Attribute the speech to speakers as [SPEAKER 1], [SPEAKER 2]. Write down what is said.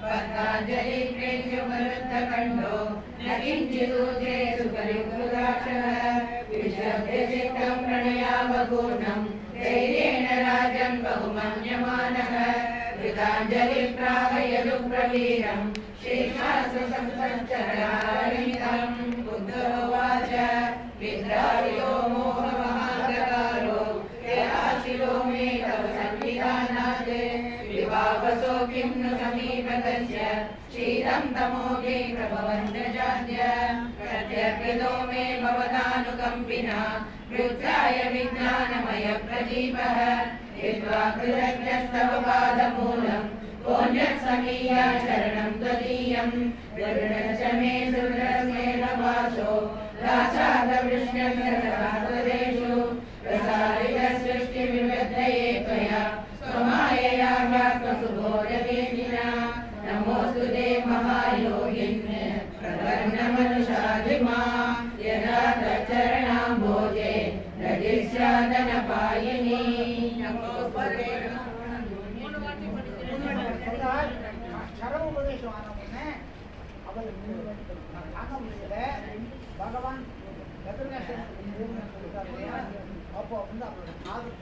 [SPEAKER 1] पतंजलि प्रेम्युपरुद्धकण्ठो न किञ्चिदूते सुकलिकृदाक्षः विश्वभ्यचित्तं प्रणयावपूर्णं धैर्येण राजन् बहुमन्यमानः कृताञ्जलि प्राहयदुप्रवीरं श्रीशास्त्रसंसच्चरणारहितं बुद्धोवाच विद्रावियो मोहमहान्तकारो ययाशिलो मे तव संविधानात् विभावसो किं नु समीपतस्य क्षीरं तमोघे प्रभवन्त्यजाद्य प्रत्यर्पितो मे भवतानुकम्पिना वृत्ताय विज्ञानमय प्रदीपः यद्वा कृतज्ञस्तव पादमूलं पुण्यसमीया शरणं त्वदीयं गरुडश्च मे सुरस्मेन वासो दासादवृष्ण्यन्तरेषु प्रसारितसृष्टिविवृद्धये त्वया स्वमायया व्याप्तसुबोधवेदिना नमोऽस्तु ते महायोगिन् प्रपन्नमनुषाधिमा यदा तच्चरणाम्भोजे रजिस्यादनपायिनी
[SPEAKER 2] भगवान